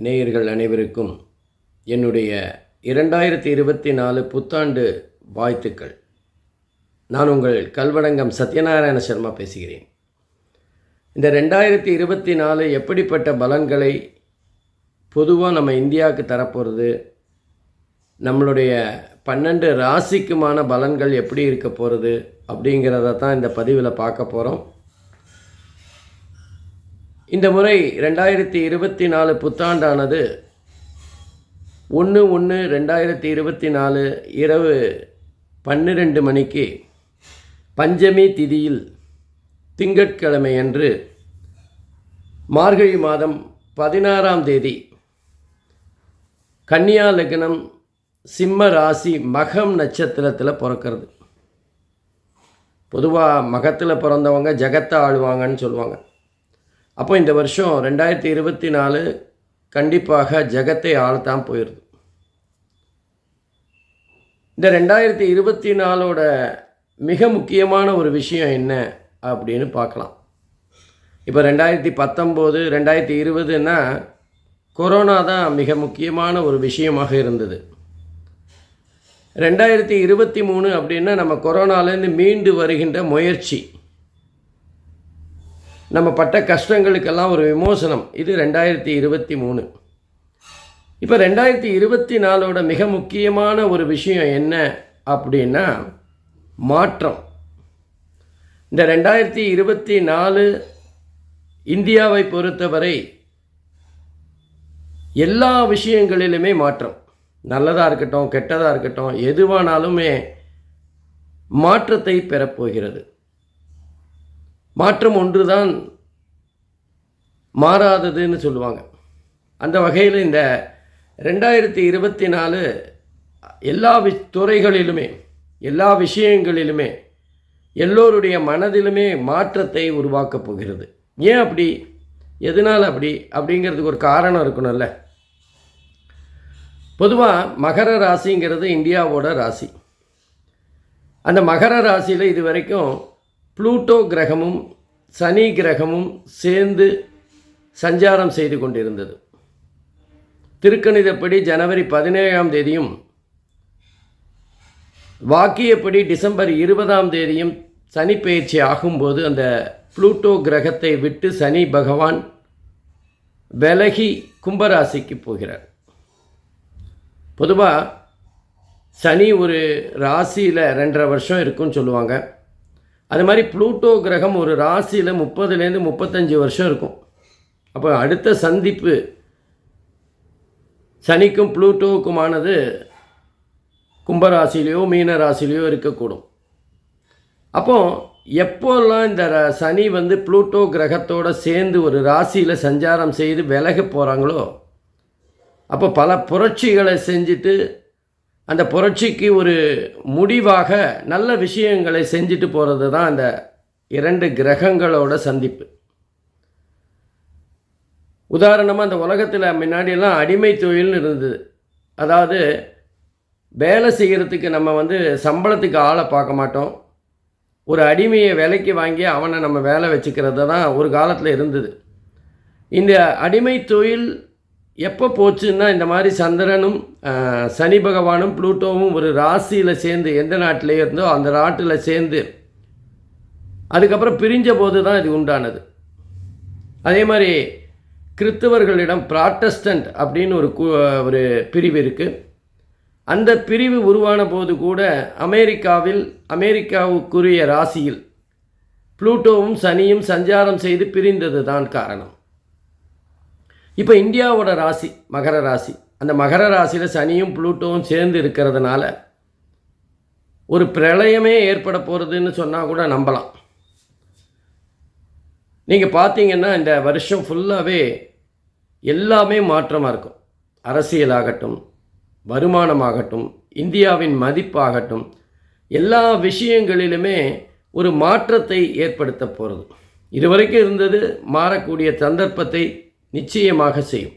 நேயர்கள் அனைவருக்கும் என்னுடைய 2024 புத்தாண்டு வாழ்த்துக்கள். நான் உங்கள் கல்வடங்கம் சத்யநாராயண சர்மா பேசுகிறேன். இந்த 2024 எப்படிப்பட்ட பலன்களை பொதுவாக நம்ம இந்தியாவுக்கு தரப்போகிறது, நம்மளுடைய 12 ராசிக்குமான பலன்கள் எப்படி இருக்க போகிறது அப்படிங்கிறத தான் இந்த பதிவில் பார்க்க போகிறோம். இந்த முறை 2024 புத்தாண்டானது 1/1/2024 இரவு 12 மணிக்கு பஞ்சமி திதியில் திங்கட்கிழமை அன்று மார்கழி மாதம் 16ஆம் தேதி கன்னியா லக்னம் சிம்ம ராசி மகம் நட்சத்திரத்தில் பிறக்கிறது. பொதுவாக மகத்தில் பிறந்தவங்க ஜகத்தை ஆளுவாங்கன்னு சொல்லுவாங்க. அப்போ இந்த வருஷம் 2024 கண்டிப்பாக ஜகத்தை ஆளத்தான் போயிடுது. இந்த 2024 மிக முக்கியமான ஒரு விஷயம் என்ன அப்படின்னு பார்க்கலாம். இப்போ 2019 2020ன்னா கொரோனா தான் மிக முக்கியமான ஒரு விஷயமாக இருந்தது. 2023 அப்படின்னா நம்ம கொரோனாலேருந்து மீண்டு வருகின்ற முயற்சி, நம்ம பட்ட கஷ்டங்களுக்கெல்லாம் ஒரு விமோசனம். இது 2023. இப்போ 2024 மிக முக்கியமான ஒரு விஷயம் என்ன அப்படின்னா மாற்றம். இந்த 2024 இந்தியாவை பொறுத்தவரை எல்லா விஷயங்களிலுமே மாற்றம், நல்லதாக இருக்கட்டும் கெட்டதாக இருக்கட்டும், எதுவானாலுமே மாற்றத்தை பெறப்போகிறது. மாற்றம் ஒன்று தான் மாறாததுன்னு சொல்லுவாங்க. அந்த வகையில் இந்த 2024 எல்லா துறைகளிலுமே எல்லா விஷயங்களிலுமே எல்லோருடைய மனதிலுமே மாற்றத்தை உருவாக்கப் போகிறது. ஏன் அப்படி, எதனால் அப்படி அப்படிங்கிறதுக்கு ஒரு காரணம் இருக்கணும்ல. பொதுவாக மகர ராசிங்கிறது இந்தியாவோட ராசி. அந்த மகர ராசியில் இது வரைக்கும் புளூட்டோ கிரகமும் சனி கிரகமும் சேர்ந்து சஞ்சாரம் செய்து கொண்டிருந்தது. திருக்கணிதப்படி ஜனவரி 17ஆம் தேதியும் வாக்கியப்படி டிசம்பர் 20ஆம் தேதியும் சனி பயிற்சி ஆகும்போது அந்த புளூட்டோ கிரகத்தை விட்டு சனி பகவான் விலகி கும்பராசிக்கு போகிறார். பொதுவாக சனி ஒரு ராசியில் 2.5 வருஷம் இருக்குன்னு சொல்லுவாங்க. அது மாதிரி புளூட்டோ கிரகம் ஒரு ராசியில் 30லேருந்து 35 வருஷம் இருக்கும். அப்போ அடுத்த சந்திப்பு சனிக்கும் புளூட்டோவுக்குமானது கும்பராசிலேயோ மீன ராசிலேயோ இருக்கக்கூடும். அப்போது எப்போல்லாம் இந்த சனி புளூட்டோ கிரகத்தோடு சேர்ந்து ஒரு ராசியில் சஞ்சாரம் செய்து விலக போகிறாங்களோ அப்போ பல புரட்சிகளை செஞ்சுட்டு அந்த புரட்சிக்கு ஒரு முடிவாக நல்ல விஷயங்களை செஞ்சுட்டு போகிறது தான் அந்த 2 கிரகங்களோட சந்திப்பு. உதாரணமாக அந்த உலகத்தில் முன்னாடியெல்லாம் அடிமை தொழில்னு இருந்தது. அதாவது வேலை செய்கிறதுக்கு நம்ம சம்பளத்துக்கு ஆளை பார்க்க மாட்டோம், ஒரு அடிமையை விலைக்கு வாங்கி அவனை நம்ம வேலை வச்சுக்கிறது தான் ஒரு காலத்தில் இருந்தது. இந்த அடிமை தொழில் எப்போ போச்சுன்னா இந்த மாதிரி சந்திரனும் சனி பகவானும் புளூட்டோவும் ஒரு ராசியில் சேர்ந்து எந்த நாட்டிலே இருந்தோ அந்த நாட்டில் சேர்ந்து அதுக்கப்புறம் பிரிஞ்ச போது தான் இது உண்டானது. அதே மாதிரி கிறிஸ்தவர்களிடம் ப்ராட்டஸ்டன்ட் அப்படின்னு ஒரு பிரிவு இருக்குது. அந்த பிரிவு உருவான போது கூட அமெரிக்காவுக்குரிய ராசியில் புளூட்டோவும் சனியும் சஞ்சாரம் செய்து பிரிந்தது தான் காரணம். இப்போ இந்தியாவோட ராசி மகர ராசி, அந்த மகர ராசியில் சனியும் புளூட்டோவும் சேர்ந்து இருக்கிறதுனால ஒரு பிரளயமே ஏற்பட போகிறதுன்னு சொன்னால் கூட நம்பலாம். நீங்கள் பார்த்தீங்கன்னா இந்த வருஷம் ஃபுல்லாகவே எல்லாமே மாற்றமாக இருக்கும். அரசியலாகட்டும், வருமானமாகட்டும், இந்தியாவின் மதிப்பாகட்டும், எல்லா விஷயங்களிலுமே ஒரு மாற்றத்தை ஏற்படுத்த போகிறது. இதுவரைக்கும் இருந்தது மாறக்கூடிய சந்தர்ப்பத்தை நிச்சயமாக செய்யும்.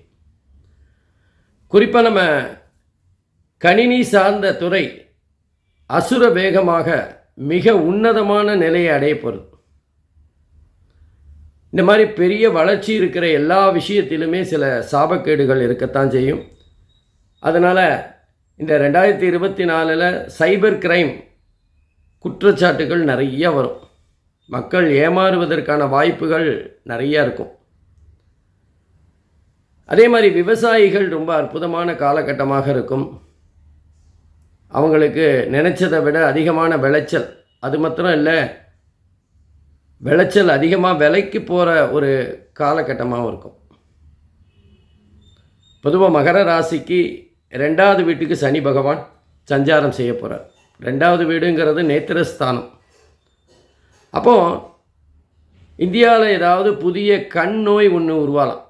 குறிப்பாக நம்ம கணினி சார்ந்த துறை அசுர வேகமாக மிக உன்னதமான நிலையை அடைய போகிறது. இந்த மாதிரி பெரிய வளர்ச்சி இருக்கிற எல்லா விஷயத்திலுமே சில சாபக்கேடுகள் இருக்கத்தான் செய்யும். அதனால் இந்த 2024 சைபர் கிரைம் குற்றச்சாட்டுகள் நிறைய வரும். மக்கள் ஏமாறுவதற்கான வாய்ப்புகள் நிறையா இருக்கும். அதே மாதிரி விவசாயிகள் ரொம்ப அற்புதமான காலகட்டமாக இருக்கும். அவங்களுக்கு நினச்சதை விட அதிகமான விளைச்சல், அது மாத்திரம் இல்லை, விளைச்சல் அதிகமாக விலைக்கு போகிற ஒரு காலகட்டமாகவும் இருக்கும். பொதுவாக மகர ராசிக்கு 2வது வீட்டுக்கு சனி பகவான் சஞ்சாரம் செய்ய போகிறார். 2வது வீடுங்கிறது நேத்திரஸ்தானம். அப்போது இந்தியாவில் ஏதாவது புதிய கண் நோய் ஒன்று உருவாகலாம்.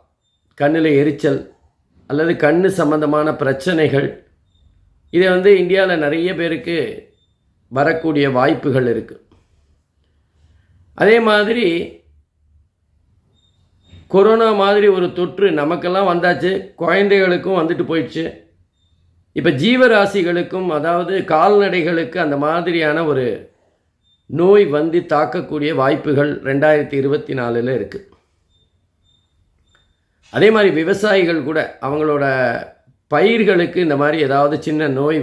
கண்ணில் எரிச்சல் அல்லது கண் சம்பந்தமான பிரச்சனைகள், இதை இந்தியாவில் நிறைய பேருக்கு வரக்கூடிய வாய்ப்புகள் இருக்குது. அதே மாதிரி கொரோனா மாதிரி ஒரு தொற்று நமக்கெல்லாம் வந்தாச்சு, குழந்தைகளுக்கும் வந்துட்டு போயிடுச்சு. இப்போ ஜீவராசிகளுக்கும், அதாவது கால்நடைகளுக்கு அந்த மாதிரியான ஒரு நோய் தாக்கக்கூடிய வாய்ப்புகள் 2024 இருக்குது. அதே மாதிரி விவசாயிகள் கூட அவங்களோட பயிர்களுக்கு இந்த மாதிரி ஏதாவது சின்ன நோய்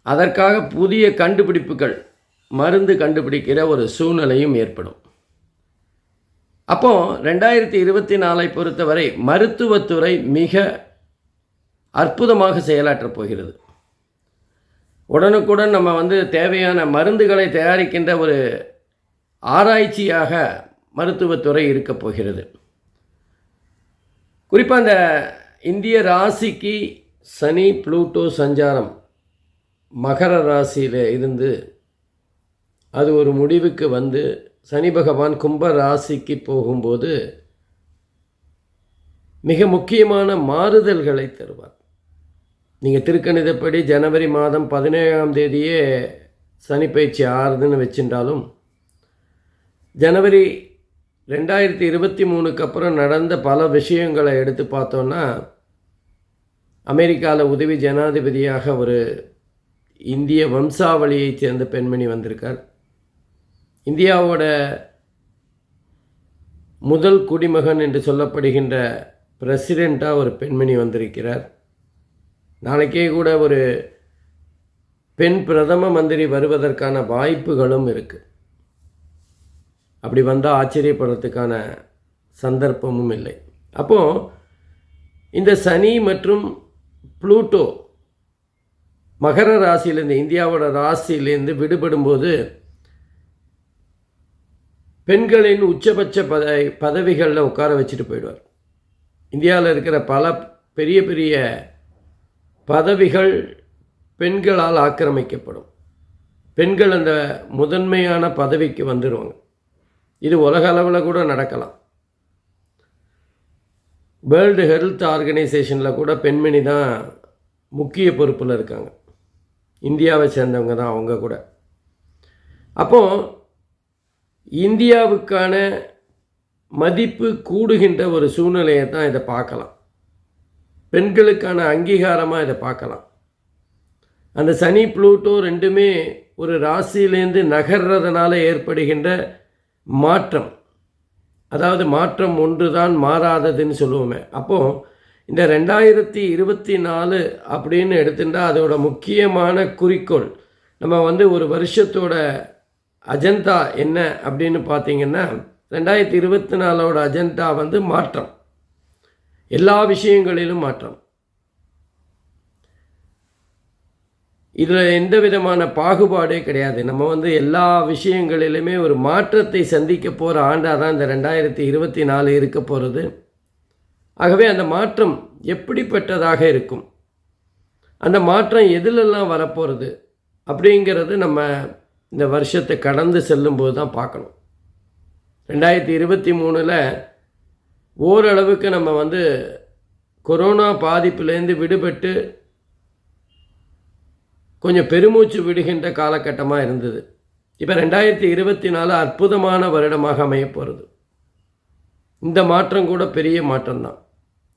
அதற்காக புதிய கண்டுபிடிப்புகள், மருந்து கண்டுபிடிக்கிற ஒரு சூழ்நிலையும் ஏற்படும். அப்போது 2024 பொறுத்தவரை மருத்துவத்துறை மிக அற்புதமாக செயலாற்றப் போகிறது. உடனுக்குடன் நம்ம தேவையான மருந்துகளை தயாரிக்கின்ற ஒரு ஆராய்ச்சியாக மருத்துவத்துறை இருக்கப் போகிறது. குறிப்பாக அந்த இந்திய ராசிக்கு சனி புளூட்டோ சஞ்சாரம் மகர ராசியில் இருந்து அது ஒரு முடிவுக்கு சனி பகவான் கும்ப ராசிக்கு போகும்போது மிக முக்கியமான மாறுதல்களை தருவார். நீங்கள் திருக்கணிதப்படி ஜனவரி மாதம் 17ஆம் தேதியே சனி பயிற்சி ஆறுதுன்னு வச்சுட்டாலும், ஜனவரி 2023க்கு அப்புறம் நடந்த பல விஷயங்களை எடுத்து பார்த்தோன்னா, அமெரிக்காவில் உதவி ஜனாதிபதியாக ஒரு இந்திய வம்சாவளியைச் சேர்ந்த பெண்மணி வந்திருக்கார். இந்தியாவோட முதல் குடிமகன் என்று சொல்லப்படுகின்ற பிரசிடெண்ட்டாக ஒரு பெண்மணி வந்திருக்கிறார். நாளைக்கே கூட ஒரு பெண் பிரதம மந்திரி வருவதற்கான வாய்ப்புகளும் இருக்குது. அப்படி வந்தால் ஆச்சரியப்படுறதுக்கான சந்தர்ப்பமும் இல்லை. அப்போது இந்த சனி மற்றும் புளூட்டோ மகர ராசியிலேருந்து, இந்தியாவோட ராசியிலேருந்து விடுபடும்போது பெண்களின் உச்சபட்ச பதவிகளில் உட்கார வச்சுட்டு போயிடுவார். இந்தியாவில் இருக்கிற பல பெரிய பெரிய பதவிகள் பெண்களால் ஆக்கிரமிக்கப்படும். பெண்கள் அந்த முதன்மையான பதவிக்கு வந்துடுவாங்க. இது உலக அளவில் கூட நடக்கலாம். வேர்ல்டு ஹெல்த் ஆர்கனைசேஷனில் கூட பெண்மணி தான் முக்கிய பொறுப்பில் இருக்காங்க. இந்தியாவை சேர்ந்தவங்க தான் அவங்க கூட. அப்போது இந்தியாவுக்கான மதிப்பு கூடுகின்ற ஒரு சூழ்நிலையை தான் இதை பார்க்கலாம். பெண்களுக்கான அங்கீகாரமாக இதை பார்க்கலாம். அந்த சனி புளூட்டோ ரெண்டுமே ஒரு ராசியிலேருந்து நகர்றதுனால ஏற்படுகின்ற மாற்றம், அதாவது மாற்றம் ஒன்று தான் மாறாததுன்னு சொல்லுவோமே. அப்போது இந்த 2024 அப்படின்னு எடுத்துட்டால் அதோட முக்கியமான குறிக்கோள், நம்ம ஒரு வருஷத்தோட அஜெண்டா என்ன அப்படின்னு பார்த்தீங்கன்னா, 2024 அஜெண்டா மாற்றம், எல்லா விஷயங்களிலும் மாற்றம். இதில் எந்த விதமான பாகுபாடே கிடையாது. நம்ம எல்லா விஷயங்களிலுமே ஒரு மாற்றத்தை சந்திக்க போகிற ஆண்டாக தான் இந்த 2024 இருக்க போகிறது. ஆகவே அந்த மாற்றம் எப்படிப்பட்டதாக இருக்கும், அந்த மாற்றம் எதிலெல்லாம் வரப்போகிறது அப்படிங்கிறது நம்ம இந்த வருஷத்தை கடந்து செல்லும்போது தான் பார்க்கணும். 2023 ஓரளவுக்கு நம்ம கொரோனா பாதிப்புலேருந்து விடுபட்டு கொஞ்சம் பெருமூச்சு விடுகின்ற காலகட்டமாக இருந்தது. இப்போ 2024 அற்புதமான வருடமாக அமைய போகிறது. இந்த மாற்றம் கூட பெரிய மாற்றம்தான்.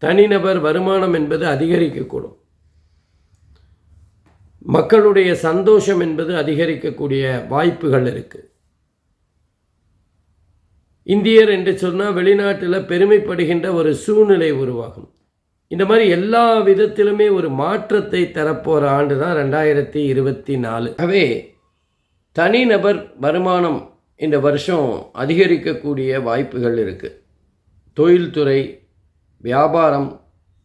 தனிநபர் வருமானம் என்பது அதிகரிக்கக்கூடும். மக்களுடைய சந்தோஷம் என்பது அதிகரிக்கக்கூடிய வாய்ப்புகள் இருக்குது. இந்தியர் என்று சொன்னால் வெளிநாட்டில் பெருமைப்படுகின்ற ஒரு சூழ்நிலை உருவாகும். இந்த மாதிரி எல்லா விதத்திலுமே ஒரு மாற்றத்தை தரப்போகிற ஆண்டு தான் 2024. ஆகவே தனிநபர் வருமானம் இந்த வருஷம் அதிகரிக்கக்கூடிய வாய்ப்புகள் இருக்குது. தொழில்துறை, வியாபாரம்,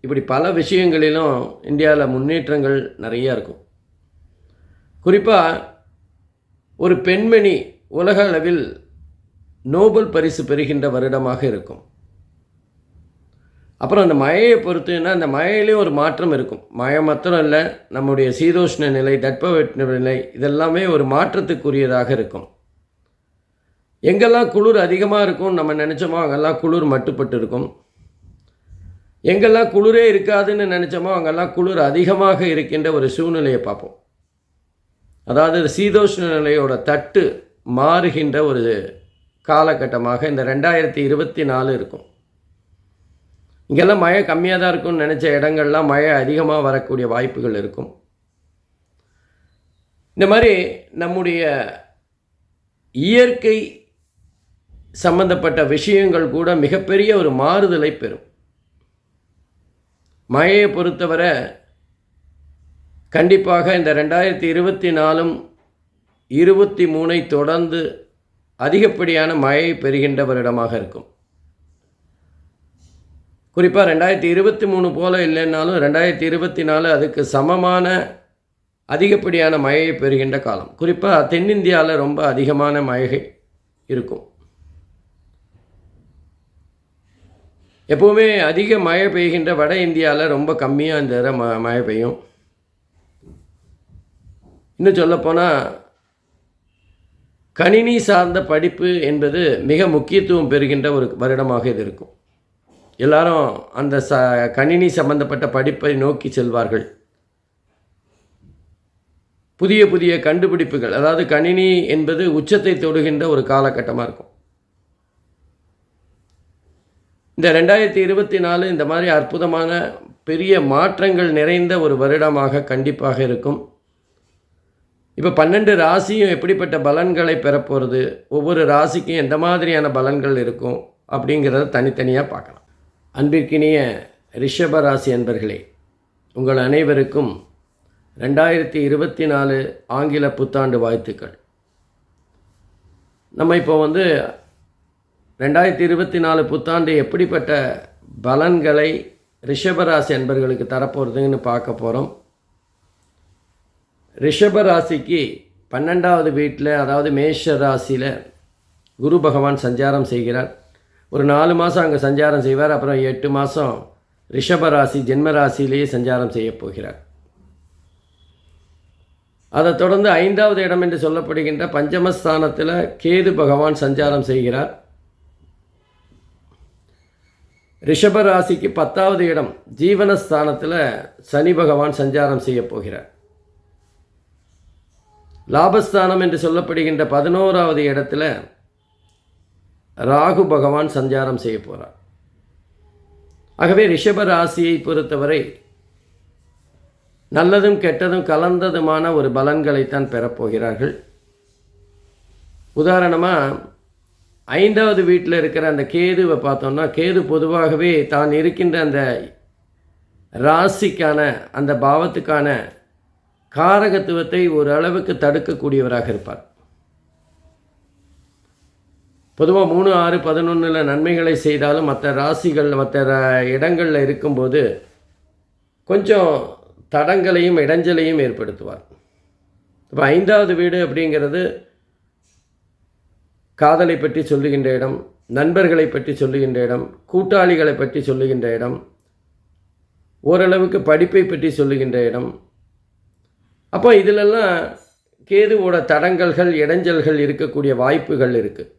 இப்படி பல விஷயங்களிலும் இந்தியாவில் முன்னேற்றங்கள் நிறையா இருக்கும். குறிப்பாக ஒரு பெண்மணி உலக அளவில் நோபல் பரிசு பெறுகின்ற வருடமாக இருக்கும். அப்புறம் அந்த மழையை பொறுத்துன்னா அந்த மழையிலையும் ஒரு மாற்றம் இருக்கும். மழை மாத்திரம் இல்லை, நம்முடைய சீதோஷ்ண நிலை, தட்பவெட்ப நிலை இதெல்லாமே ஒரு மாற்றத்துக்குரியதாக இருக்கும். எங்கெல்லாம் குளிர் அதிகமாக இருக்கும் நம்ம நினச்சோமோ அங்கெல்லாம் குளிர் மட்டுப்பட்டு இருக்கும். எங்கெல்லாம் குளிரே இருக்காதுன்னு நினச்சோமோ அங்கெல்லாம் குளிர் அதிகமாக இருக்கின்ற ஒரு சூழ்நிலையை பார்ப்போம். அதாவது சீதோஷ்ண நிலையோட தட்டு மாறுகின்ற ஒரு காலகட்டமாக இந்த 2024 இருக்கும். இங்கெல்லாம் மழை கம்மியாக தான் இருக்கும்னு நினச்ச இடங்கள்லாம் மழை அதிகமாக வரக்கூடிய வாய்ப்புகள் இருக்கும். இந்த மாதிரி நம்முடைய இயற்கை சம்பந்தப்பட்ட விஷயங்கள் கூட மிகப்பெரிய ஒரு மாறுதலை பெறும். மழையை பொறுத்தவரை கண்டிப்பாக இந்த 2024 23 தொடர்ந்து அதிகப்படியான மழை பெறுகின்ற வருடமாக இருக்கும். குறிப்பாக 2023 போல இல்லைன்னாலும் 2024 அதுக்கு சமமான அதிகப்படியான மழையை பெறுகின்ற காலம். குறிப்பாக தென்னிந்தியாவில் ரொம்ப அதிகமான மழை இருக்கும். எப்போவுமே அதிக மழை பெய்கின்ற வட இந்தியாவில் ரொம்ப கம்மியாக இந்த மழை பெய்யும். இன்னும் சொல்லப்போனால் கணினி சார்ந்த படிப்பு என்பது மிக முக்கியத்துவம் பெறுகின்ற ஒரு வருடமாக இது இருக்கும். எல்லாரும் அந்த கணினி சம்பந்தப்பட்ட படிப்பை நோக்கி செல்வார்கள். புதிய புதிய கண்டுபிடிப்புகள், அதாவது கணினி என்பது உச்சத்தை தொடுகின்ற ஒரு காலகட்டமாக இருக்கும். இந்த 2024 இந்த மாதிரி அற்புதமான பெரிய மாற்றங்கள் நிறைந்த ஒரு வருடமாக கண்டிப்பாக இருக்கும். இப்போ 12 ராசியும் எப்படிப்பட்ட பலன்களை பெறப்போகிறது, ஒவ்வொரு ராசிக்கும் எந்த மாதிரியான பலன்கள் இருக்கும் அப்படிங்கிறத தனித்தனியாக பார்க்கலாம். அன்பிற்கினிய ரிஷப ராசி அன்பர்களே, உங்கள் அனைவருக்கும் 2024 ஆங்கில புத்தாண்டு வாழ்த்துக்கள். நம்ம இப்போ 2024 புத்தாண்டு எப்படிப்பட்ட பலன்களை ரிஷபராசி அன்பர்களுக்கு தரப்போகிறதுன்னு பார்க்க போகிறோம். ரிஷபராசிக்கு 12வது வீட்டில், அதாவது மேஷ ராசியில் குரு பகவான் சஞ்சாரம் செய்கிறார். ஒரு 4 மாதம் அங்கே சஞ்சாரம் செய்வார். அப்புறம் 8 மாதம் ரிஷபராசி ஜென்மராசியிலேயே சஞ்சாரம் செய்ய போகிறார். அதை தொடர்ந்து 5வது இடம் என்று சொல்லப்படுகின்ற பஞ்சமஸ்தானத்தில் கேது பகவான் சஞ்சாரம் செய்கிறார். ரிஷபராசிக்கு 10வது இடம் ஜீவனஸ்தானத்தில் சனி பகவான் சஞ்சாரம் செய்ய போகிறார். லாபஸ்தானம் என்று சொல்லப்படுகின்ற 11வது இடத்துல ராகு பகவான் சஞ்சாரம் செய்ய போகிறார். ஆகவே ரிஷபராசியை பொறுத்தவரை நல்லதும் கெட்டதும் கலந்ததுமான ஒரு பலன்களைத்தான் பெறப்போகிறார்கள். உதாரணமாக 5வது வீட்டில் இருக்கிற அந்த கேதுவை பார்த்தோம்னா, கேது பொதுவாகவே தான் இருக்கின்ற அந்த ராசிக்கான அந்த பாவத்துக்கான காரகத்துவத்தை ஒரு அளவுக்கு தடுக்கக்கூடியவராக இருப்பார். பொதுவாக 3, 6, 11 நன்மைகளை செய்தாலும் மற்ற ராசிகள் மற்ற இடங்களில் இருக்கும்போது கொஞ்சம் தடங்களையும் இடைஞ்சலையும் ஏற்படுத்துவார். இப்போ 5வது வீடு அப்படிங்கிறது காதலை பற்றி சொல்லுகின்ற இடம், நண்பர்களை பற்றி சொல்லுகின்ற இடம், கூட்டாளிகளை பற்றி சொல்லுகின்ற இடம், ஓரளவுக்கு படிப்பை பற்றி சொல்லுகின்ற இடம். அப்போ இதிலெல்லாம் கேதுவோட தடங்கல்கள் இடைஞ்சல்கள் இருக்கக்கூடிய வாய்ப்புகள் இருக்குது.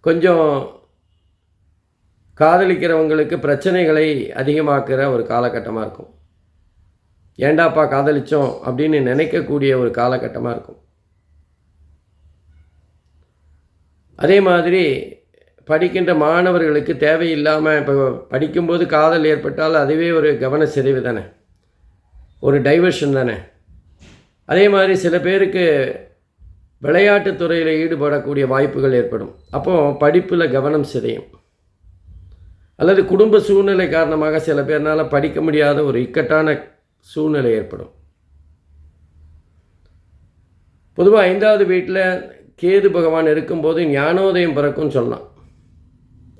கொஞ்சம் காதலிக்கிறவங்களுக்கு பிரச்சனைகளை அதிகமாக்குற ஒரு காலகட்டமாக இருக்கும். ஏண்டாப்பா காதலித்தோம் அப்படின்னு நினைக்கக்கூடிய ஒரு காலகட்டமாக இருக்கும். அதே மாதிரி படிக்கின்ற மாணவர்களுக்கு தேவையில்லாமல் இப்போ படிக்கும்போது காதல் ஏற்பட்டால் அதுவே ஒரு கவன சிதைவு தானே, ஒரு டைவர்ஷன் தானே. அதே மாதிரி சில பேருக்கு விளையாட்டுத் துறையில் ஈடுபடக்கூடிய வாய்ப்புகள் ஏற்படும். அப்போது படிப்பில் கவனம் சிதையும். அல்லது குடும்ப சூழ்நிலை காரணமாக சில பேர்னால் படிக்க முடியாத ஒரு இக்கட்டான சூழ்நிலை ஏற்படும். பொதுவாக 5வது வீட்டில் கேது பகவான் இருக்கும்போது ஞானோதயம் பிறக்கும்னு சொல்லலாம்.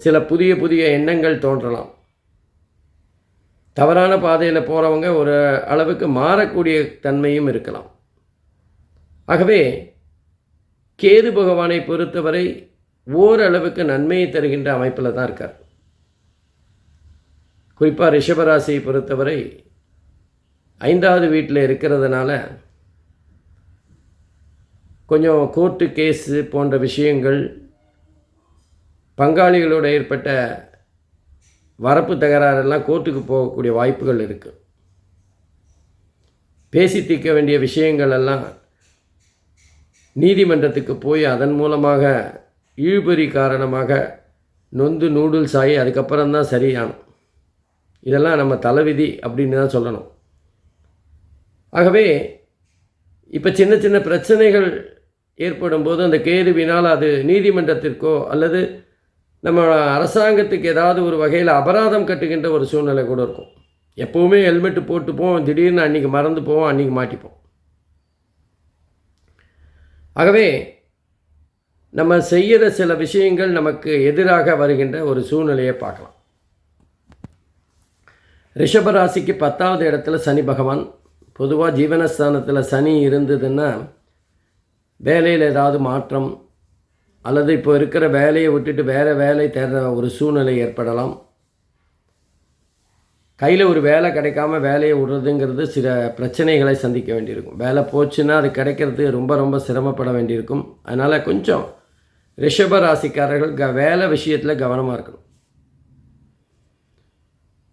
சில புதிய புதிய எண்ணங்கள் தோன்றலாம். தவறான பாதையில் போகிறவங்க ஒரு அளவுக்கு மாறக்கூடிய தன்மையும் இருக்கலாம். ஆகவே கேது பகவானை பொறுத்தவரை ஓரளவுக்கு நன்மையை தருகின்ற அமைப்பில் தான் இருக்கார். குறிப்பாக ரிஷபராசியை பொறுத்தவரை 5வது வீட்டில் இருக்கிறதுனால கொஞ்சம் கோர்ட்டு கேஸு போன்ற விஷயங்கள், பங்காளிகளோடு ஏற்பட்ட வரப்பு தகராறெல்லாம் கோர்ட்டுக்கு போகக்கூடிய வாய்ப்புகள் இருக்குது. பேசி தீர்க்க வேண்டிய விஷயங்கள் எல்லாம் நீதிமன்றத்துக்கு போய் அதன் மூலமாக இழுபறி காரணமாக நொந்து நூடுல்ஸ் ஆகி அதுக்கப்புறம்தான் சரியானும். இதெல்லாம் நம்ம தலைவிதி அப்படின்னு தான் சொல்லணும். ஆகவே இப்போ சின்ன சின்ன பிரச்சனைகள் ஏற்படும் போது அந்த கேதுவினால் அது நீதிமன்றத்திற்கோ அல்லது நம்ம அரசாங்கத்துக்கு ஏதாவது ஒரு வகையில் அபராதம் கட்டுகின்ற ஒரு சூழ்நிலை கூட இருக்கும். எப்போவுமே ஹெல்மெட்டு போட்டுப்போம், திடீர்னு அன்றைக்கி மறந்து போவோம், அன்றைக்கி மாட்டிப்போம். ஆகவே நம்ம செய்கிற சில விஷயங்கள் நமக்கு எதிராக வருகின்ற ஒரு சூழ்நிலையை பார்க்கலாம். ரிஷபராசிக்கு 10வது இடத்துல சனி பகவான். பொதுவாக ஜீவனஸ்தானத்தில் சனி இருந்ததுன்னா வேலையில் ஏதாவது மாற்றம் அல்லது இப்போ இருக்கிற வேலையை விட்டுட்டு வேறு வேலை தேடுற ஒரு சூழ்நிலை ஏற்படலாம். கையில் ஒரு வேலை கிடைக்காம வேலையை விடுறதுங்கிறது சில பிரச்சனைகளை சந்திக்க வேண்டியிருக்கும். வேலை போச்சுன்னா அது கிடைக்கிறது ரொம்ப ரொம்ப சிரமப்பட வேண்டியிருக்கும். அதனால் கொஞ்சம் ரிஷப ராசிக்காரர்கள் வேலை விஷயத்தில் கவனமாக இருக்கணும்.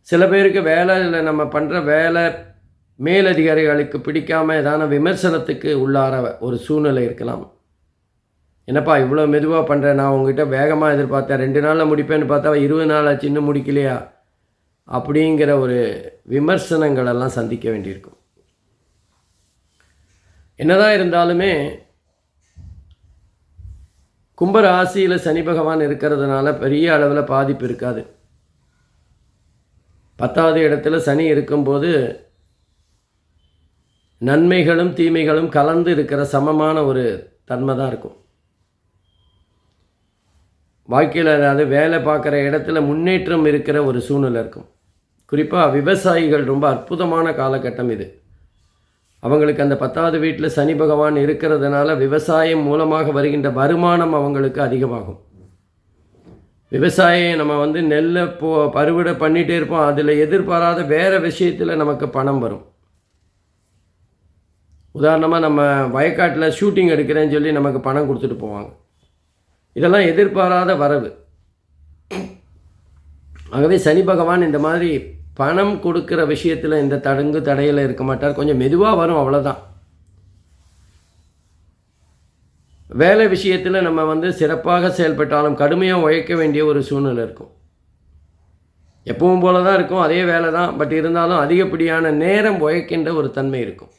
சில பேருக்கு வேலையில் நம்ம பண்ணுற வேலை மேலதிகாரிகளுக்கு பிடிக்காமல் ஏதான விமர்சனத்துக்கு உள்ளார ஒரு சூழ்நிலை இருக்கலாம். என்னப்பா இவ்வளோ மெதுவாக பண்ணுறேன், நான் உங்ககிட்ட வேகமாக எதிர்பார்த்தேன், 2 நாளில் முடிப்பேன்னு பார்த்தா 20 நாள் ஆச்சு இன்னும் முடிக்கலையா அப்படிங்கிற ஒரு விமர்சனங்களெல்லாம் சந்திக்க வேண்டியிருக்கும். என்னதான் இருந்தாலுமே கும்பராசியில் சனி பகவான் இருக்கிறதுனால பெரிய அளவில் பாதிப்பு இருக்காது. 10வது இடத்துல சனி இருக்கும்போது நன்மைகளும் தீமைகளும் கலந்து இருக்கிற சமமான ஒரு தன்மை தான் இருக்கும். வாழ்க்கையில் அதாவது வேலை பார்க்குற இடத்துல முன்னேற்றம் இருக்கிற ஒரு சூழ்நிலை இருக்கும். குறிப்பாக விவசாயிகள் ரொம்ப அற்புதமான காலகட்டம் இது. அவங்களுக்கு அந்த 10வது வீட்டில் சனி பகவான் இருக்கிறதுனால விவசாயம் மூலமாக வருகின்ற வருமானம் அவங்களுக்கு அதிகமாகும். விவசாயம் நம்ம நெல்லை பருவடை பண்ணிகிட்டே இருப்போம், அதில் எதிர்பாராத வேறு விஷயத்தில் நமக்கு பணம் வரும். உதாரணமாக நம்ம வயக்காட்டில் ஷூட்டிங் எடுக்கிறேன்னு சொல்லி நமக்கு பணம் கொடுத்துட்டு போவாங்க. இதெல்லாம் எதிர்பாராத வரவு. ஆகவே சனி பகவான் இந்த மாதிரி பணம் கொடுக்குற விஷயத்தில் இந்த தடையில் இருக்க மாட்டார். கொஞ்சம் மெதுவாக வரும், அவ்வளோதான். வேலை விஷயத்தில் நம்ம சிறப்பாக செயல்பட்டாலும் கடுமையாக உழைக்க வேண்டிய ஒரு சூழ்நிலை இருக்கும். எப்பவும் போல தான் இருக்கும், அதே வேலை தான். பட் இருந்தாலும் அதிகப்படியான நேரம் உழைக்கின்ற ஒரு தன்மை இருக்கும்.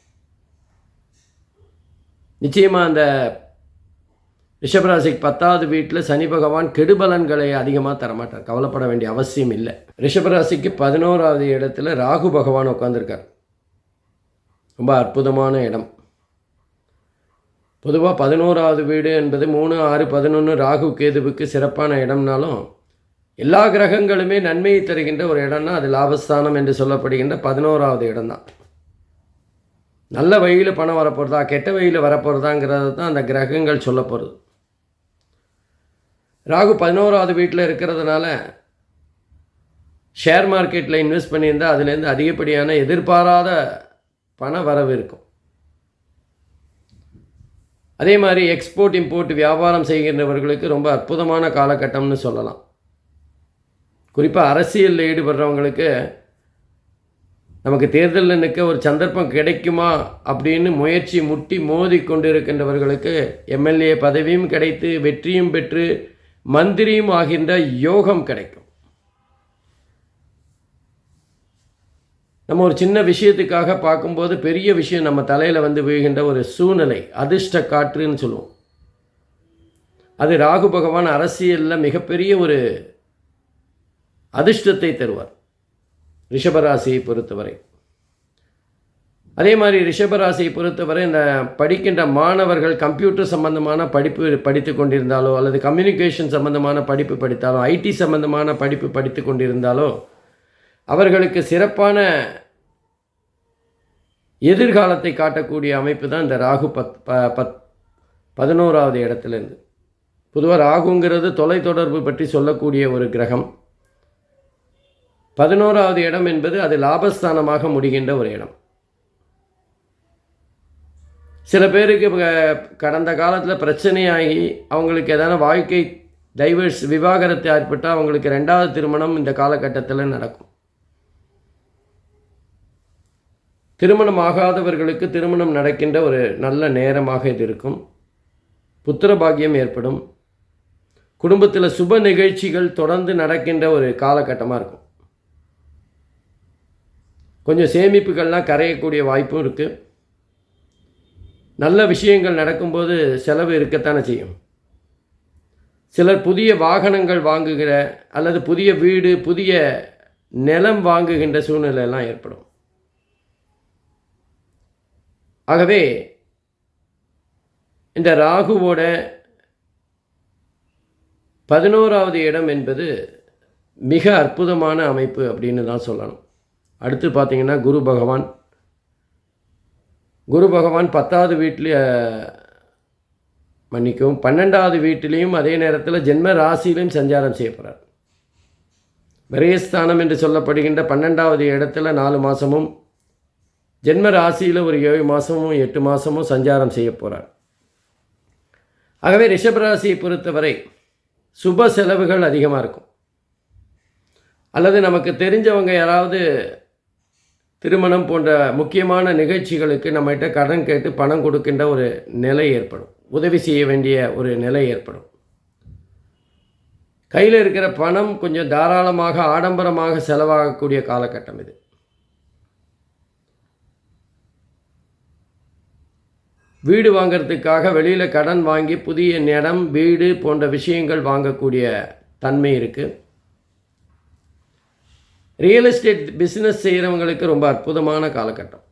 நிச்சயமாக அந்த ரிஷபராசிக்கு 10வது வீட்டில் சனி பகவான் கெடுபலன்களை அதிகமாக தரமாட்டார், கவலைப்பட வேண்டிய அவசியம் இல்லை. ரிஷபராசிக்கு 11வது இடத்துல ராகு பகவான் உட்காந்துருக்கார். ரொம்ப அற்புதமான இடம். பொதுவாக 11வது வீடு என்பது 3, 6, 11 ராகு கேதுவுக்கு சிறப்பான இடம்னாலும் எல்லா கிரகங்களுமே நன்மையை தருகின்ற ஒரு இடம்னா அது லாபஸ்தானம் என்று சொல்லப்படுகின்ற 11வது இடம்தான். நல்ல வழியில் பணம் வரப்போகிறதா கெட்ட வழியில் வரப்போகிறதாங்கிறது தான் அந்த கிரகங்கள் சொல்ல போகிறது. ராகு 11வது வீட்டில் இருக்கிறதுனால ஷேர் மார்க்கெட்டில் இன்வெஸ்ட் பண்ணியிருந்தால் அதுலேருந்து அதிகப்படியான எதிர்பாராத பண வரவு இருக்கும். அதே மாதிரி எக்ஸ்போர்ட் இம்போர்ட் வியாபாரம் செய்கின்றவர்களுக்கு ரொம்ப அற்புதமான காலகட்டம்னு சொல்லலாம். குறிப்பாக அரசியலில் ஈடுபடுறவங்களுக்கு நமக்கு தேர்தலில் நிற்க ஒரு சந்தர்ப்பம் கிடைக்குமா அப்படின்னு முயற்சி முட்டி மோதி கொண்டிருக்கின்றவர்களுக்கு எம்எல்ஏ பதவியும் கிடைத்து வெற்றியும் பெற்று மந்திரியும் ஆகின்ற யோகம் கிடைக்கும். நம்ம ஒரு சின்ன விஷயத்துக்காக பார்க்கும்போது பெரிய விஷயம் நம்ம தலையில் விழுகின்ற ஒரு சூழ்நிலை அதிர்ஷ்ட காற்றுன்னு சொல்லுவோம். அது ராகு பகவான் அரசியலில் மிகப்பெரிய ஒரு அதிர்ஷ்டத்தை தருவார் ரிஷபராசியை பொறுத்தவரை. அதே மாதிரி ரிஷபராசியை பொறுத்தவரை இந்த படிக்கின்ற மாணவர்கள் கம்ப்யூட்டர் சம்பந்தமான படிப்பு படித்து கொண்டிருந்தாலோ அல்லது கம்யூனிகேஷன் சம்பந்தமான படிப்பு படித்தாலோ ஐடி சம்பந்தமான படிப்பு படித்து கொண்டிருந்தாலோ அவர்களுக்கு சிறப்பான எதிர்காலத்தை காட்டக்கூடிய அமைப்பு தான் இந்த ராகு 11வது இடத்துலேருந்து. பொதுவாக ராகுங்கிறது தொலைத்தொடர்பு பற்றி சொல்லக்கூடிய ஒரு கிரகம். 11வது இடம் என்பது அது லாபஸ்தானமாக முடிகின்ற ஒரு இடம். சில பேருக்கு கடந்த காலத்தில் பிரச்சனையாகி அவங்களுக்கு எதனா வாழ்க்கை விவாகரத்து ஏற்பட்டால் அவங்களுக்கு 2வது திருமணம் இந்த காலகட்டத்தில் நடக்கும். திருமணம் ஆகாதவர்களுக்கு திருமணம் நடக்கின்ற ஒரு நல்ல நேரமாக இது இருக்கும். புத்திர பாக்கியம் ஏற்படும். குடும்பத்தில் சுப நிகழ்ச்சிகள் தொடர்ந்து நடக்கின்ற ஒரு காலகட்டமாக இருக்கும். கொஞ்சம் சேமிப்புகள்லாம் கரையக்கூடிய வாய்ப்பும் இருக்குது. நல்ல விஷயங்கள் நடக்கும்போது செலவு இருக்கத்தானே செய்யும். சிலர் புதிய வாகனங்கள் வாங்குகிற அல்லது புதிய வீடு புதிய நிலம் வாங்குகின்ற சூழ்நிலையெல்லாம் ஏற்படும். ஆகவே இந்த ராகுவோட 11வது இடம் என்பது மிக அற்புதமான அமைப்பு அப்படின்னு தான் சொல்லணும். அடுத்து பார்த்திங்கன்னா குரு பகவான் 10வது வீட்டில் 12வது வீட்டிலையும் அதே நேரத்தில் ஜென்ம ராசியிலையும் சஞ்சாரம் செய்ய போகிறார். விரயஸ்தானம் என்று சொல்லப்படுகின்ற 12வது இடத்துல 4 மாதமும் ஜென்ம ராசியில் ஒரு 7 மாதமும் 8 மாதமும் சஞ்சாரம் செய்ய போகிறார். ஆகவே ரிஷபராசியை பொறுத்தவரை சுப செலவுகள் அதிகமாக இருக்கும். அல்லது நமக்கு தெரிஞ்சவங்க யாராவது திருமணம் போன்ற முக்கியமான நிகழ்ச்சிகளுக்கு நம்மகிட்ட கடன் கேட்டு பணம் கொடுக்கின்ற ஒரு நிலை ஏற்படும். உதவி செய்ய வேண்டிய ஒரு நிலை ஏற்படும். கையில் இருக்கிற பணம் கொஞ்சம் தாராளமாக ஆடம்பரமாக செலவாகக்கூடிய காலகட்டம் இது. வீடு வாங்கிறதுக்காக வெளியில் கடன் வாங்கி புதிய இடம் வீடு போன்ற விஷயங்கள் வாங்கக்கூடிய தன்மை இருக்குது. ரியல் எஸ்டேட் பிஸ்னஸ் செய்கிறவங்களுக்கு ரொம்ப அற்புதமான காலகட்டம்.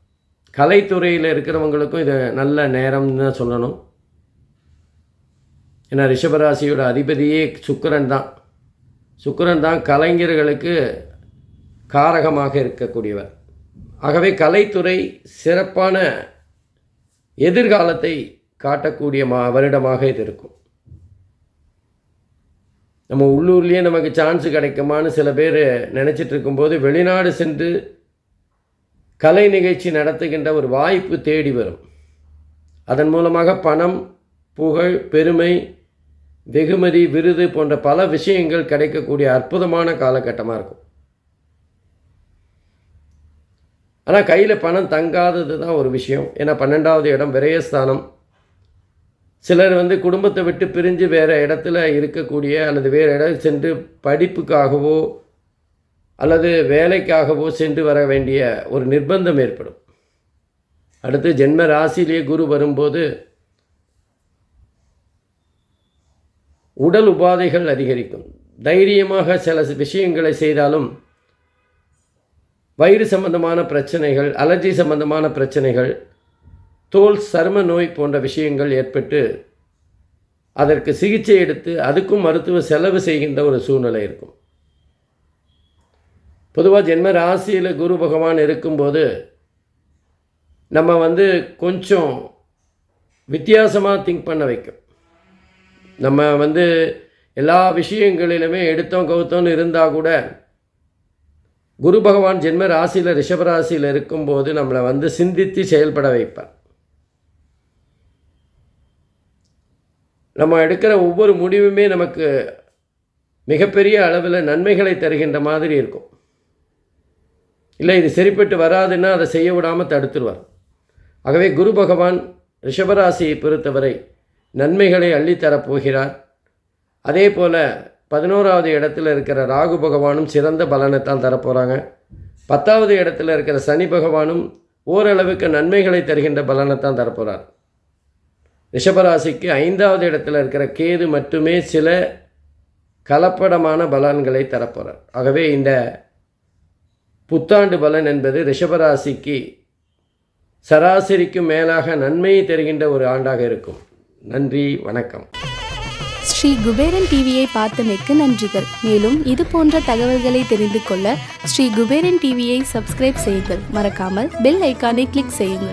கலைத்துறையில் இருக்கிறவங்களுக்கும் இது நல்ல நேரம்னு தான் சொல்லணும். ஏன்னா ரிஷபராசியோட அதிபதியே சுக்கிரன் தான் கலைஞர்களுக்கு காரகமாக இருக்கக்கூடியவர். ஆகவே கலைத்துறை சிறப்பான எதிர்காலத்தை காட்டக்கூடிய வருடமாக இது இருக்கும். நம்ம உள்ளூர்லேயே நமக்கு சான்ஸ் கிடைக்குமான்னு சில பேர் நினச்சிட்டு இருக்கும்போது வெளிநாடு சென்று கலை நிகழ்ச்சி நடத்துகின்ற ஒரு வாய்ப்பு தேடி வரும். அதன் மூலமாக பணம், புகழ், பெருமை, வெகுமதி, விருது போன்ற பல விஷயங்கள் கிடைக்கக்கூடிய அற்புதமான காலகட்டமாக இருக்கும். ஆனால் கையில் பணம் தங்காதது தான் ஒரு விஷயம். ஏன்னா 12வது இடம் விரயஸ்தானம். சிலர் குடும்பத்தை விட்டு பிரிஞ்சு வேறு இடத்துல இருக்கக்கூடிய அல்லது வேறு இடம் சென்று படிப்புக்காகவோ அல்லது வேலைக்காகவோ சென்று வர வேண்டிய ஒரு நிர்பந்தம் ஏற்படும். அடுத்து ஜென்ம ராசியிலேயே குரு வரும்போது உடல் உபாதைகள் அதிகரிக்கும். தைரியமாக சில விஷயங்களை செய்தாலும் வயிறு சம்பந்தமான பிரச்சனைகள், அலர்ஜி சம்பந்தமான பிரச்சனைகள், தோல் சரும நோய் போன்ற விஷயங்கள் ஏற்பட்டு அதற்கு சிகிச்சை எடுத்து அதுக்கும் மருத்துவ செலவு செய்கின்ற ஒரு சூழ்நிலை இருக்கும். பொதுவாக ஜென்ம ராசியில் குரு பகவான் இருக்கும்போது நம்ம கொஞ்சம் வித்தியாசமாக திங்க் பண்ண வைக்கும். நம்ம எல்லா விஷயங்களிலுமே எடுத்தோம் கவுத்தோன்னு இருந்தால் கூட குரு பகவான் ஜென்ம ராசியில் ரிஷபராசியில் இருக்கும்போது நம்மளை சிந்தித்து செயல்பட வைப்பார். நம்ம எடுக்கிற ஒவ்வொரு முடிவுமே நமக்கு மிகப்பெரிய அளவில் நன்மைகளை தருகின்ற மாதிரி இருக்கும். இல்லை இது சரிப்பட்டு வராதுன்னா அதை செய்ய விடாமல் தடுத்துருவார். ஆகவே குரு பகவான் ரிஷபராசியை பொறுத்தவரை நன்மைகளை அள்ளித்தரப்போகிறார். அதே போல் 11வது இடத்துல இருக்கிற ராகு பகவானும் சிறந்த பலனைத்தான் தரப்போகிறாங்க. 10வது இடத்துல இருக்கிற சனி பகவானும் ஓரளவுக்கு நன்மைகளை தருகின்ற பலனைத்தான் தரப்போகிறார். ரிஷபராசிக்கு 5வது இடத்துல இருக்கிற கேது மட்டுமே சில கலப்படமான பலன்களை தரப்போகிறார். ஆகவே இந்த புத்தாண்டு பலன் என்பது ரிஷபராசிக்கு சராசரிக்கும் மேலாக நன்மையை தருகின்ற ஒரு ஆண்டாக இருக்கும். நன்றி, வணக்கம். ஸ்ரீ குபேரன் டிவியை பார்த்தமைக்கு நன்றிகள். மேலும் இது போன்ற தகவல்களை தெரிந்து கொள்ள ஸ்ரீ குபேரன் டிவியை சப்ஸ்கிரைப் செய்யுங்கள். மறக்காமல் பெல் ஐக்கானை கிளிக் செய்யுங்கள்.